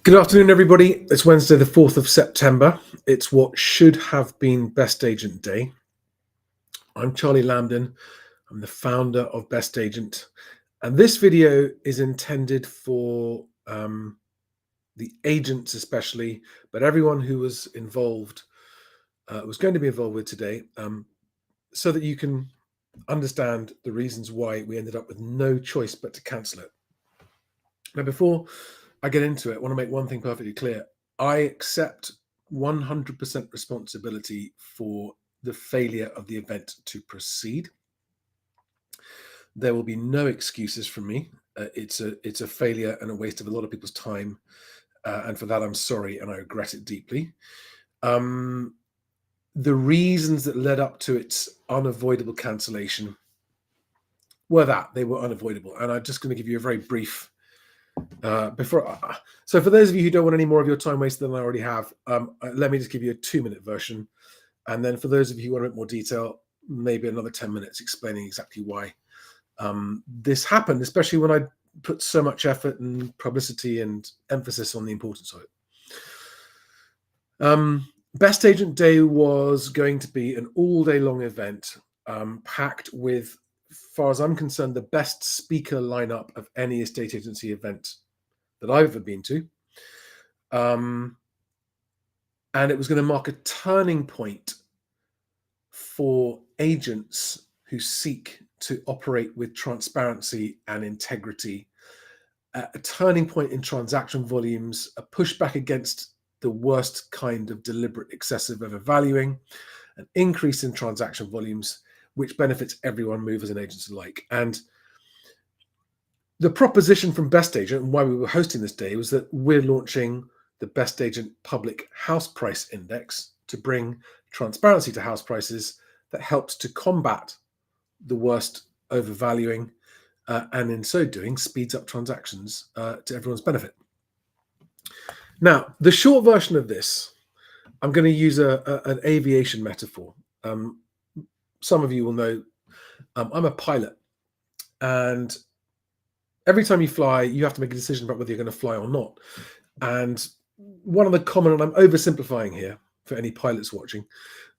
Good afternoon, everybody. It's Wednesday, the 4th of September. It's what should have been Best Agent Day. I'm Charlie Lambden. I'm the founder of Best Agent. And this video is intended for the agents especially, but everyone who was involved, was going to be involved with today, so that you can understand the reasons why we ended up with no choice but to cancel it. Now, before I get into it, I want to make one thing perfectly clear. I accept 100% responsibility for the failure of the event to proceed. There will be no excuses from me. It's a failure and a waste of a lot of people's time. And for that, I'm sorry, and I regret it deeply. The reasons that led up to its unavoidable cancellation were that they were unavoidable. And I'm just going to give you a very brief so for those of you who don't want any more of your time wasted than I already have, let me just give you a 2-minute version, and then for those of you who want a bit more detail, maybe another 10 minutes explaining exactly why this happened, especially when I put so much effort and publicity and emphasis on the importance of it. Best Agent Day was going to be an all-day long event, packed with, as far as I'm concerned, the best speaker lineup of any estate agency event that I've ever been to. And it was going to mark a turning point for agents who seek to operate with transparency and integrity, a turning point in transaction volumes, a pushback against the worst kind of deliberate excessive overvaluing, an increase in transaction volumes, which benefits everyone, movers and agents alike. And the proposition from Best Agent and why we were hosting this day was that we're launching the Best Agent Public House Price Index to bring transparency to house prices that helps to combat the worst overvaluing, and in so doing speeds up transactions to everyone's benefit. Now, the short version of this, I'm going to use an aviation metaphor. Some of you will know I'm a pilot, and every time you fly, you have to make a decision about whether you're going to fly or not. And one of the common, and I'm oversimplifying here for any pilots watching,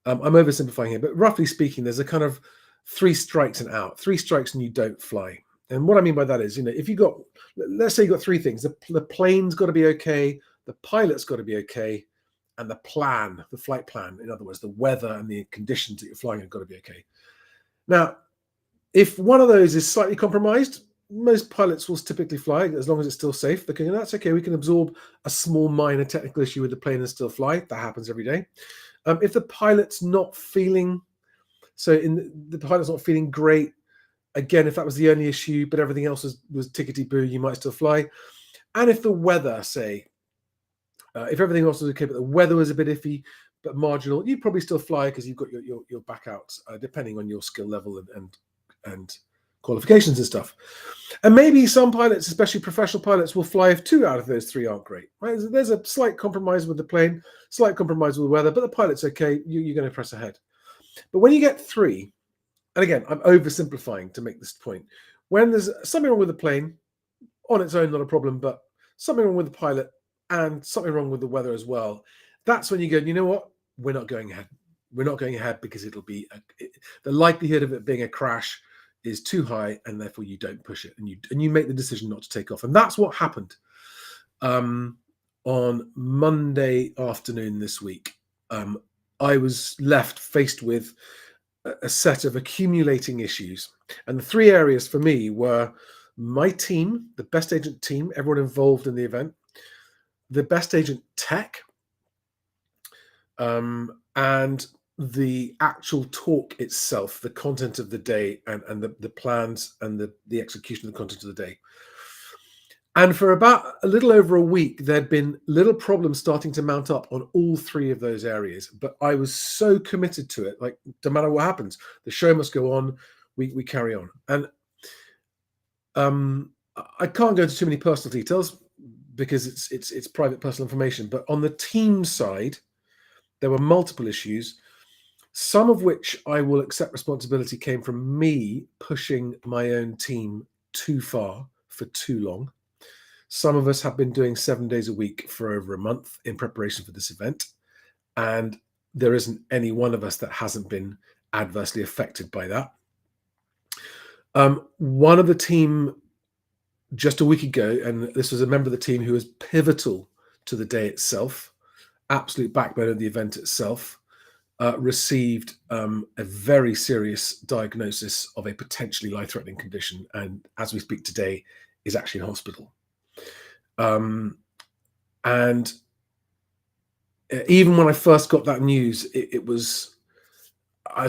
I'm oversimplifying here, but roughly speaking, there's a kind of 3 strikes and out, 3 strikes and you don't fly. And what I mean by that is, if you got, let's say you got 3 things, the plane's got to be okay, the pilot's got to be okay, and the flight plan, in other words, the weather and the conditions that you're flying have got to be okay. Now, if one of those is slightly compromised, most pilots will typically fly as long as it's still safe. They're going, that's okay. We can absorb a small minor technical issue with the plane and still fly. That happens every day. If the pilot's not feeling, the pilot's not feeling great, again, if that was the only issue, but everything else was tickety-boo, you might still fly. And if the weather, say, if everything else was okay, but the weather was a bit iffy, but marginal, you'd probably still fly because you've got your back out, depending on your skill level and qualifications and stuff. And maybe some pilots, especially professional pilots, will fly if 2 out of those 3 aren't great. Right? There's a slight compromise with the plane, slight compromise with the weather, but the pilot's okay. You're going to press ahead. But when you get 3, and again, I'm oversimplifying to make this point, when there's something wrong with the plane, on its own, not a problem, but something wrong with the pilot and something wrong with the weather as well, that's when you go, you know what? We're not going ahead. We're not going ahead because it'll be the likelihood of it being a crash is too high, and therefore you don't push it, and you make the decision not to take off. And that's what happened on Monday afternoon this week. I was left faced with a set of accumulating issues, and the 3 areas for me were my team, the Best Agent team, everyone involved in the event, the Best Agent tech, and the actual talk itself, the content of the day, and the plans and the execution of the content of the day. And for about a little over a week, there'd been little problems starting to mount up on all 3 of those areas. But I was so committed to it, like, no matter what happens, the show must go on. We carry on. And I can't go into too many personal details because it's private personal information. But on the team side, there were multiple issues, some of which I will accept responsibility came from me pushing my own team too far for too long. Some of us have been doing 7 days a week for over a month in preparation for this event, and there isn't any one of us that hasn't been adversely affected by that. One of the team just a week ago, and this was a member of the team who was pivotal to the day itself, absolute backbone of the event itself, received a very serious diagnosis of a potentially life-threatening condition, and as we speak today, is actually in hospital. And even when I first got that news, I was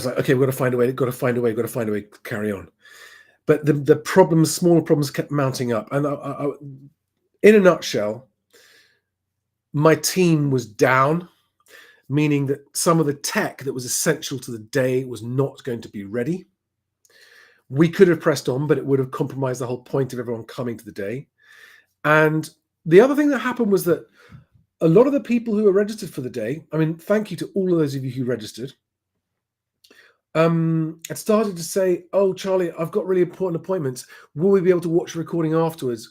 like, okay, we've got to find a way, to carry on. But the problems, smaller problems, kept mounting up. And in a nutshell, my team was down, meaning that some of the tech that was essential to the day was not going to be ready. We could have pressed on, but it would have compromised the whole point of everyone coming to the day. And the other thing that happened was that a lot of the people who were registered for the day, I mean, thank you to all of those of you who registered, had started to say, oh, Charlie, I've got really important appointments. Will we be able to watch a recording afterwards?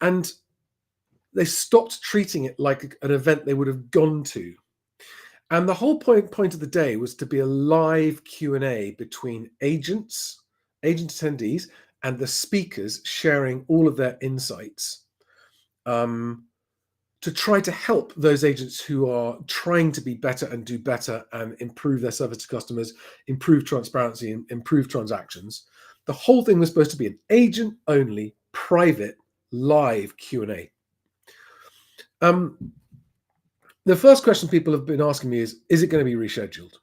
And they stopped treating it like an event they would have gone to. And the whole point of the day was to be a live Q&A between agent attendees, and the speakers sharing all of their insights, to try to help those agents who are trying to be better and do better and improve their service to customers, improve transparency, and improve transactions. The whole thing was supposed to be an agent-only, private, live Q&A. The first question people have been asking me is it going to be rescheduled?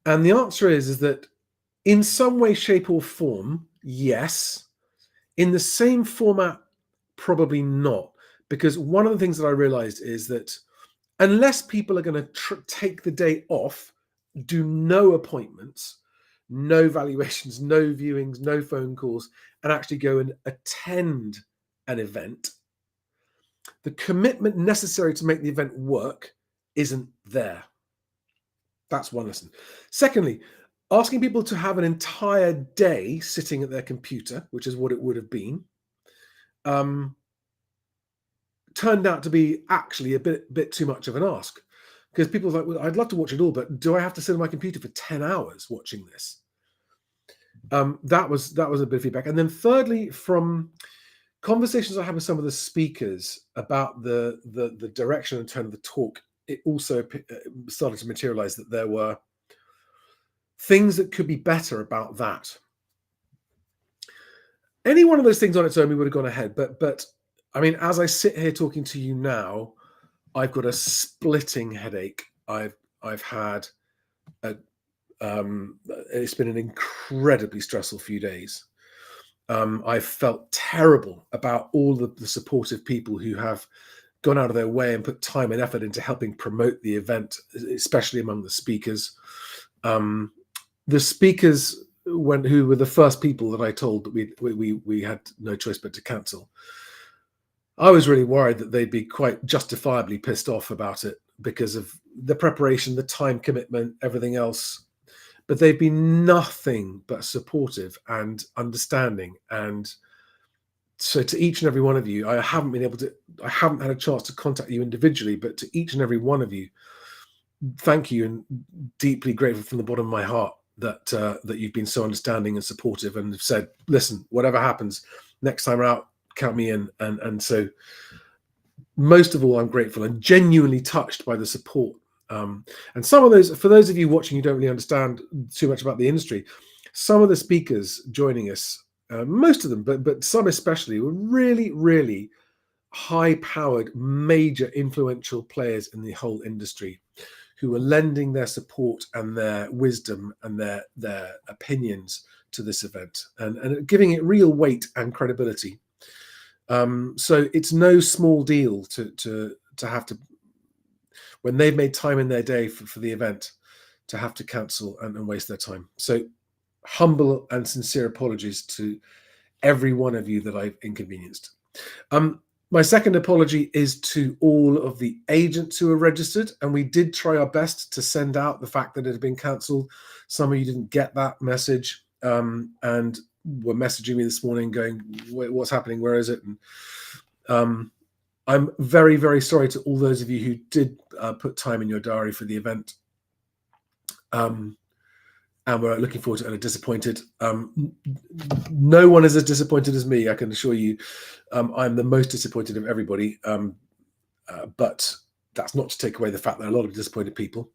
And the answer is that in some way, shape, or form, yes. In the same format, probably not. Because one of the things that I realized is that unless people are going to take the day off, do no appointments, no valuations, no viewings, no phone calls, and actually go and attend an event, the commitment necessary to make the event work isn't there. That's one lesson. Secondly, asking people to have an entire day sitting at their computer, which is what it would have been, turned out to be actually a bit too much of an ask, because people are like, well, I'd love to watch it all, but do I have to sit on my computer for 10 hours watching this? That was a bit of feedback. And then thirdly, from conversations I had with some of the speakers about the direction and tone of the talk, it also started to materialize that there were things that could be better about that. Any one of those things on its own, we would have gone ahead. But I mean, as I sit here talking to you now, I've got a splitting headache. I've had it's been an incredibly stressful few days. I've felt terrible about all the supportive people who have gone out of their way and put time and effort into helping promote the event, especially among the speakers. The speakers who were the first people that I told that we had no choice but to cancel. I was really worried that they'd be quite justifiably pissed off about it because of the preparation, the time commitment, everything else. But they've been nothing but supportive and understanding. And so to each and every one of you, I haven't had a chance to contact you individually, but to each and every one of you, thank you, and deeply grateful from the bottom of my heart that you've been so understanding and supportive and have said, listen, whatever happens, next time out, count me in. And so most of all, I'm grateful and genuinely touched by the support. And some of those, for those of you watching who don't really understand too much about the industry, some of the speakers joining us, most of them, but some especially, were really, really high-powered, major influential players in the whole industry who were lending their support and their wisdom and their opinions to this event and giving it real weight and credibility. So it's no small deal to have to, when they've made time in their day for the event, to have to cancel and waste their time. So humble and sincere apologies to every one of you that I've inconvenienced. My second apology is to all of the agents who are registered, and we did try our best to send out the fact that it had been cancelled. Some of you didn't get that message and were messaging me this morning going, what's happening? Where is it? And I'm very, very sorry to all those of you who did put time in your diary for the event. And we're looking forward to it and are disappointed. No one is as disappointed as me, I can assure you. I'm the most disappointed of everybody. But that's not to take away the fact that there are a lot of disappointed people.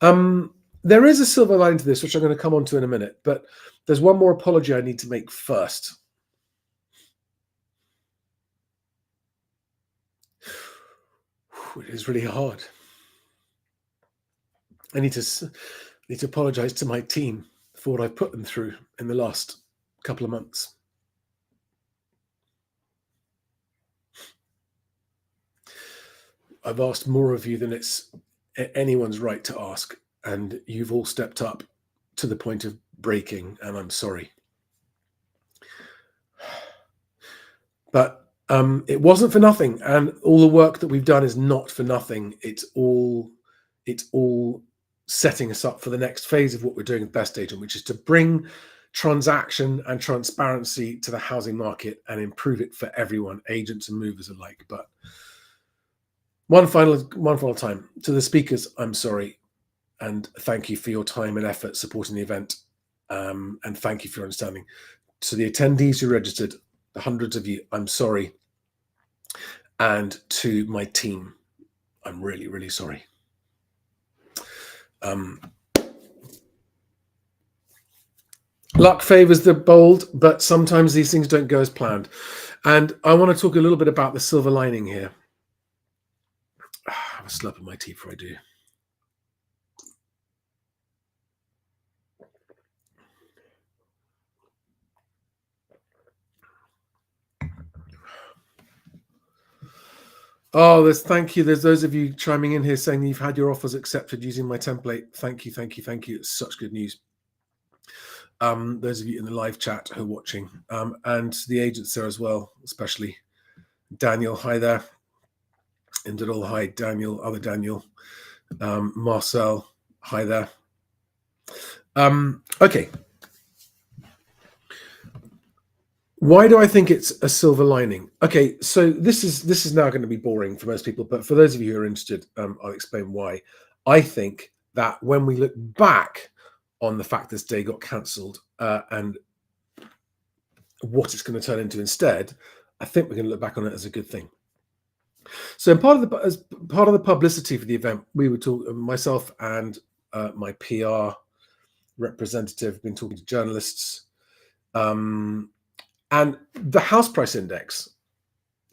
There is a silver lining to this, which I'm going to come on to in a minute, but there's one more apology I need to make first. It is really hard. I need to apologize to my team for what I've put them through in the last couple of months. I've asked more of you than it's anyone's right to ask, and you've all stepped up to the point of breaking, and I'm sorry. But it wasn't for nothing, and all the work that we've done is not for nothing. It's all setting us up for the next phase of what we're doing with BestAgent, which is to bring transaction and transparency to the housing market and improve it for everyone, agents and movers alike. But one final time to the speakers, I'm sorry, and thank you for your time and effort supporting the event, and thank you for your understanding. To the attendees who registered, the hundreds of you, I'm sorry, and to my team, I'm really, really sorry. Luck favors the bold, but sometimes these things don't go as planned. And I want to talk a little bit about the silver lining here. I have a slurp of my tea before I do. Oh, thank you. There's those of you chiming in here saying you've had your offers accepted using my template. Thank you, thank you, thank you. It's such good news. Those of you in the live chat who are watching, and the agents there as well, especially Daniel. Hi there. Indidal, hi Daniel. Other Daniel. Marcel, hi there. Okay. Why do I think it's a silver lining? Okay, so this is now going to be boring for most people, but for those of you who are interested, I'll explain why. I think that when we look back on the fact this day got cancelled and what it's going to turn into instead, I think we're going to look back on it as a good thing. So, as part of the publicity for the event, we were talking, myself and my PR representative, been talking to journalists. And the house price index,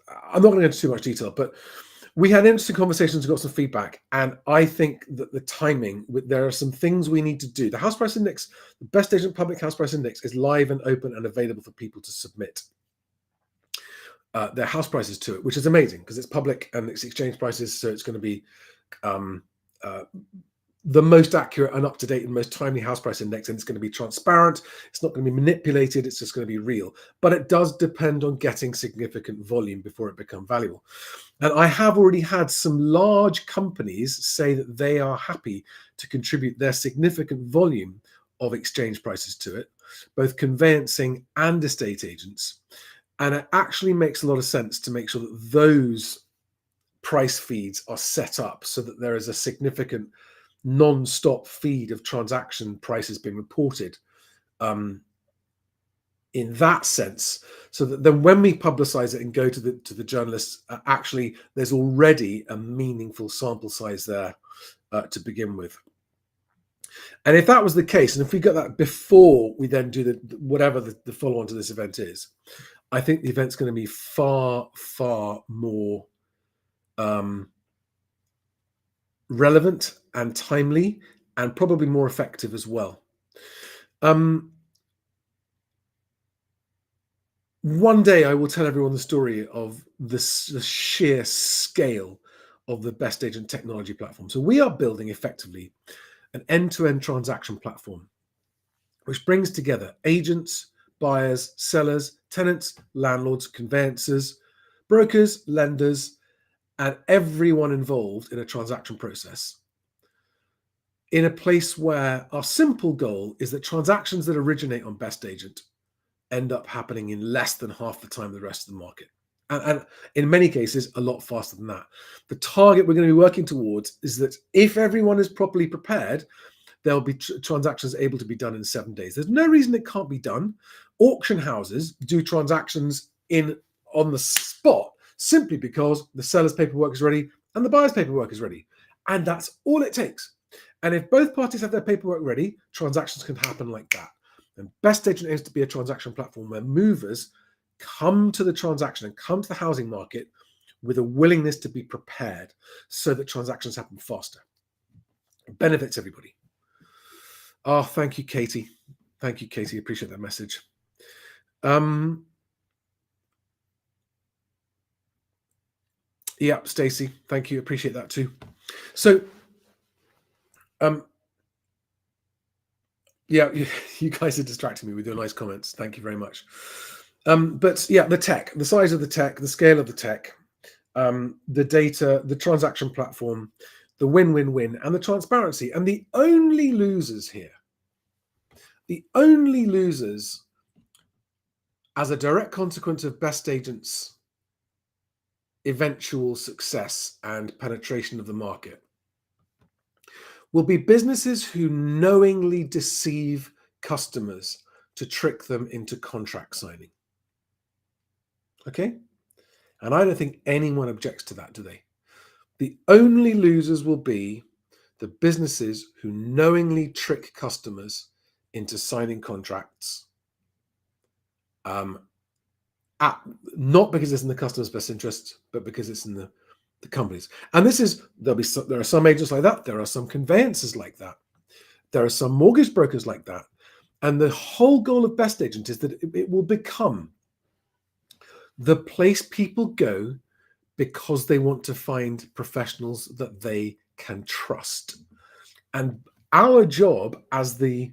I'm not going to go into too much detail, but we had interesting conversations and got some feedback. And I think that the timing, there are some things we need to do. The house price index, the BestAgent Public House Price Index, is live and open and available for people to submit their house prices to it, which is amazing because it's public and it's exchange prices. So it's going to be the most accurate and up-to-date and most timely house price index, and it's going to be transparent. It's not going to be manipulated. It's just going to be real. But it does depend on getting significant volume before it becomes valuable. And I have already had some large companies say that they are happy to contribute their significant volume of exchange prices to it, both conveyancing and estate agents. And it actually makes a lot of sense to make sure that those price feeds are set up so that there is a significant non-stop feed of transaction prices being reported in that sense, so that then when we publicize it and go to the journalists, actually there's already a meaningful sample size there to begin with. And if that was the case, and if we got that before we then do whatever the follow-on to this event is, I think the event's going to be far, far more relevant and timely, and probably more effective as well. One day I will tell everyone the story of the sheer scale of the BestAgent technology platform. So we are building effectively an end-to-end transaction platform, which brings together agents, buyers, sellers, tenants, landlords, conveyancers, brokers, lenders, and everyone involved in a transaction process, in a place where our simple goal is that transactions that originate on BestAgent end up happening in less than half the time the rest of the market. And in many cases, a lot faster than that. The target we're going to be working towards is that if everyone is properly prepared, there'll be transactions able to be done in 7 days. There's no reason it can't be done. Auction houses do transactions on the spot simply because the seller's paperwork is ready and the buyer's paperwork is ready. And that's all it takes. And if both parties have their paperwork ready, transactions can happen like that. And BestAgent aims to be a transaction platform where movers come to the transaction and come to the housing market with a willingness to be prepared so that transactions happen faster. It benefits everybody. Oh, thank you, Katie. Thank you, Katie. Appreciate that message. Yeah, Stacey, thank you. Appreciate that too. So, yeah, you guys are distracting me with your nice comments. Thank you very much. But yeah, the tech, the size of the tech, the scale of the tech, the data, the transaction platform, the win-win-win, and the transparency. And the only losers here, the only losers as a direct consequence of BestAgent's eventual success and penetration of the market will be businesses who knowingly deceive customers to trick them into contract signing. Okay? And I don't think anyone objects to that, do they? The only losers will be the businesses who knowingly trick customers into signing contracts, not because it's in the customer's best interest, but because it's in the companies. And there are some agents like that. There are some conveyancers like that. There are some mortgage brokers like that. And the whole goal of BestAgent is that it will become the place people go because they want to find professionals that they can trust. And our job as the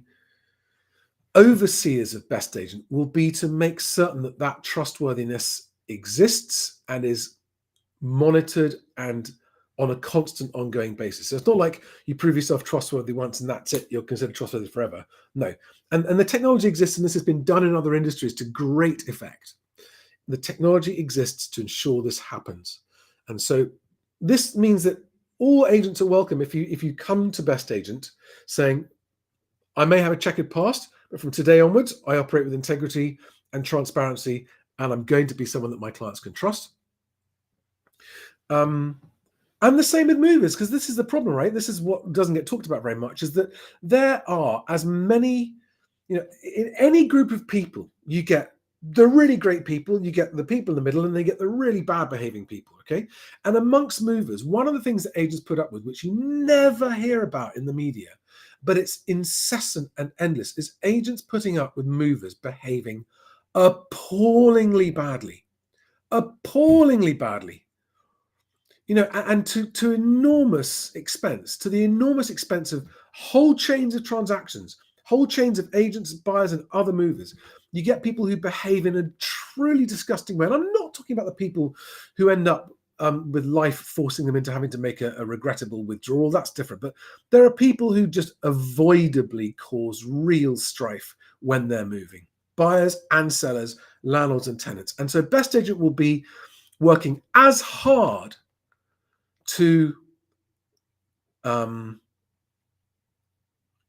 overseers of BestAgent will be to make certain that that trustworthiness exists and is monitored and on a constant ongoing basis. So it's not like you prove yourself trustworthy once and that's it, you're considered trustworthy forever. No. And the technology exists, and this has been done in other industries to great effect. The technology exists to ensure this happens. And so this means that all agents are welcome if you come to BestAgent saying, I may have a checkered past, but from today onwards, I operate with integrity and transparency, and I'm going to be someone that my clients can trust. And the same with movers, because this is the problem, right? This is what doesn't get talked about very much, is that there are as many, in any group of people, you get the really great people, you get the people in the middle, and they get the really bad behaving people, okay? And amongst movers, one of the things that agents put up with, which you never hear about in the media, but it's incessant and endless, is agents putting up with movers behaving appallingly badly. Appallingly badly. And to enormous expense, to the enormous expense of whole chains of transactions, whole chains of agents, buyers, and other movers. You get people who behave in a truly disgusting way. And I'm not talking about the people who end up with life forcing them into having to make a regrettable withdrawal. That's different. But there are people who just avoidably cause real strife when they're moving. Buyers and sellers, landlords and tenants. And so BestAgent will be working as hard to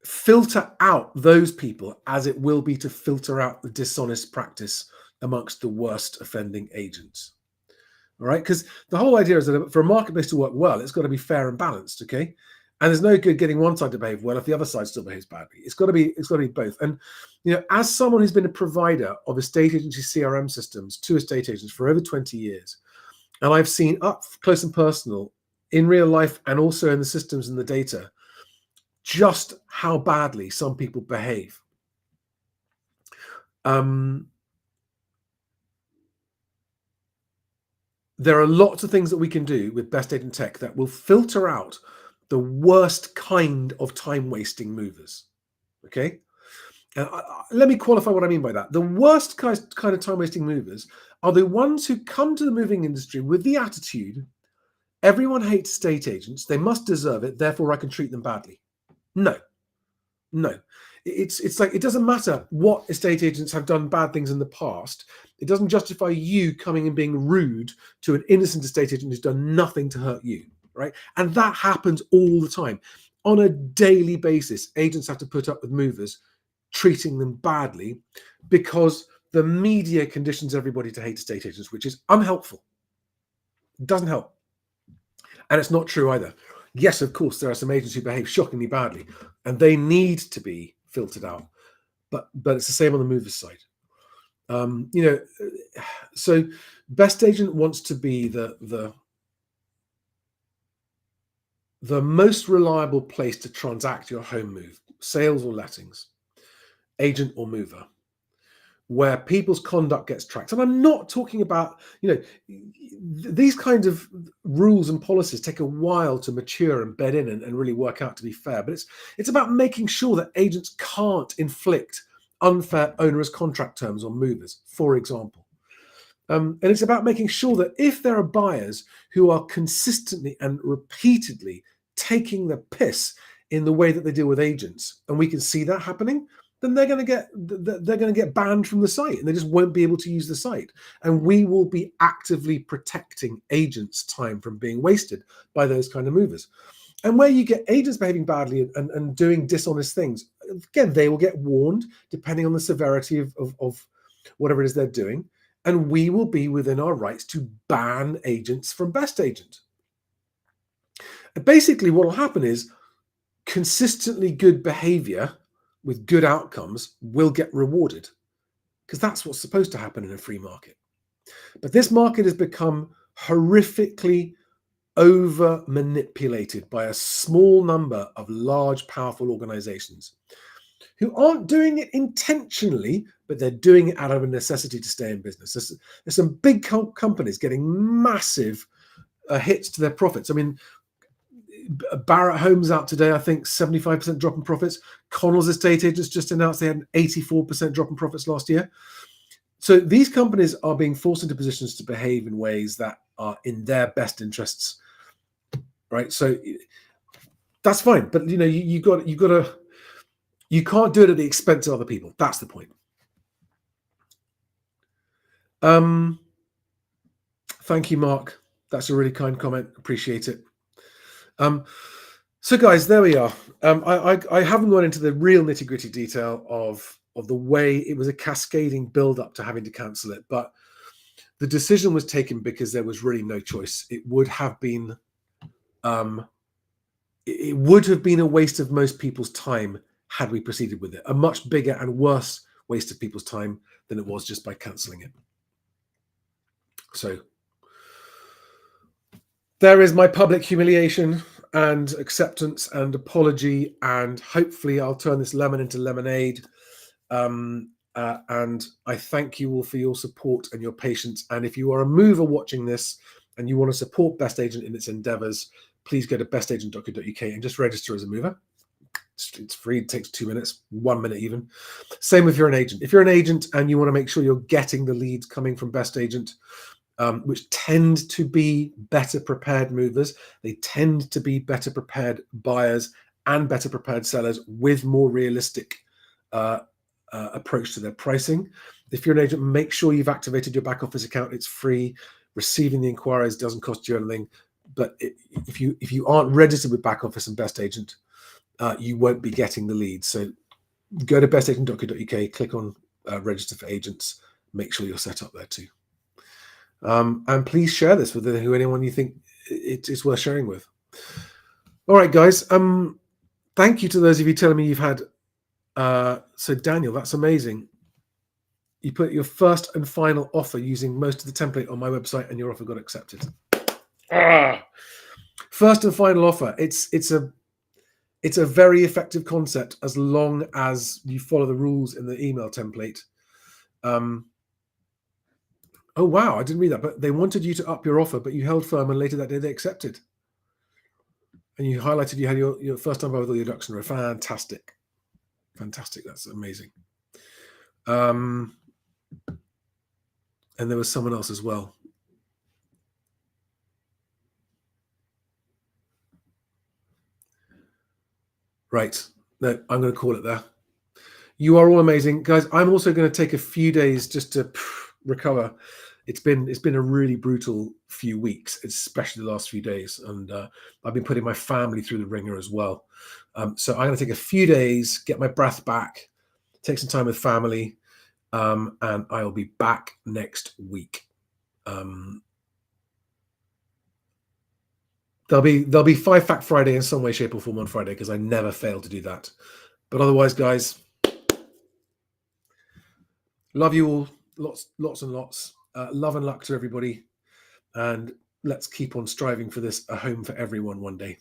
filter out those people as it will be to filter out the dishonest practice amongst the worst offending agents. All right, because the whole idea is that for a marketplace to work well, it's got to be fair and balanced. Okay, and there's no good getting one side to behave well if the other side still behaves badly. It's got to be both. And as someone who's been a provider of estate agency CRM systems to estate agents for over 20 years, and I've seen up close and personal in real life and also in the systems and the data, just how badly some people behave. There are lots of things that we can do with BestAgent Tech that will filter out the worst kind of time-wasting movers. Okay? And let me qualify what I mean by that. The worst kind of time-wasting movers are the ones who come to the moving industry with the attitude, everyone hates estate agents, they must deserve it, therefore I can treat them badly. No. It's like, it doesn't matter what estate agents have done bad things in the past. It doesn't justify you coming and being rude to an innocent estate agent who's done nothing to hurt you, right? And that happens all the time. On a daily basis, agents have to put up with movers treating them badly because the media conditions everybody to hate estate agents, which is unhelpful. It doesn't help. And it's not true either. Yes, of course, there are some agents who behave shockingly badly, and they need to be filtered out. But it's the same on the movers side. So BestAgent wants to be the most reliable place to transact your home move, sales or lettings, agent or mover, where people's conduct gets tracked. And I'm not talking about, these kinds of rules and policies take a while to mature and bed in and really work out, to be fair. But it's about making sure that agents can't inflict unfair onerous contract terms on movers, for example. And it's about making sure that if there are buyers who are consistently and repeatedly taking the piss in the way that they deal with agents, and we can see that happening, then they're going to get banned from the site, and they just won't be able to use the site. And we will be actively protecting agents' time from being wasted by those kind of movers. And where you get agents behaving badly and doing dishonest things, again, they will get warned depending on the severity of whatever it is they're doing. And we will be within our rights to ban agents from BestAgent. Basically, what will happen is consistently good behavior with good outcomes will get rewarded, because that's what's supposed to happen in a free market. But this market has become horrifically over manipulated by a small number of large, powerful organizations who aren't doing it intentionally, but they're doing it out of a necessity to stay in business. There's some big companies getting massive hits to their profits. I mean, Barratt Homes out today, I think 75% drop in profits. Connell's estate agents just announced they had an 84% drop in profits last year. So these companies are being forced into positions to behave in ways that are in their best interests, right? So that's fine, but you can't do it at the expense of other people. That's the point. Thank you, Mark. That's a really kind comment. Appreciate it. So guys, there we are. I haven't gone into the real nitty-gritty detail of the way it was a cascading build-up to having to cancel it, but the decision was taken because there was really no choice. It would have been a waste of most people's time had we proceeded with it. A much bigger and worse waste of people's time than it was just by cancelling it. So there is my public humiliation and acceptance and apology, and hopefully I'll turn this lemon into lemonade. And I thank you all for your support and your patience. And if you are a mover watching this and you want to support BestAgent in its endeavors, please go to bestagent.co.uk and just register as a mover. It's free. It takes 2 minutes, 1 minute even. Same if you're an agent. If you're an agent and you want to make sure you're getting the leads coming from BestAgent, which tend to be better prepared movers, they tend to be better prepared buyers and better prepared sellers with more realistic approach to their pricing. If you're an agent, make sure you've activated your back office account. It's free. Receiving the inquiries doesn't cost you anything. But if you aren't registered with back office and BestAgent, you won't be getting the leads. So go to bestagent.co.uk, click on register for agents, make sure you're set up there too. And please share this with anyone you think it's worth sharing with. All right, guys. Thank you to those of you telling me you've had. So Daniel, that's amazing. You put your first and final offer using most of the template on my website, and your offer got accepted. First and final offer. It's a very effective concept as long as you follow the rules in the email template. Oh, wow, I didn't read that. But they wanted you to up your offer, but you held firm, and later that day they accepted. And you highlighted you had your first time with all your ducks in a row. Fantastic. Fantastic. That's amazing. And there was someone else as well. Right. No, I'm going to call it there. You are all amazing. Guys, I'm also going to take a few days just to recover. It's been a really brutal few weeks, especially the last few days, and I've been putting my family through the ringer as well. So I'm going to take a few days, get my breath back, take some time with family, and I'll be back next week. There'll be Five Fact Friday in some way, shape, or form on Friday because I never fail to do that. But otherwise, guys, love you all, lots and lots. Love and luck to everybody, and let's keep on striving for this, a home for everyone one day.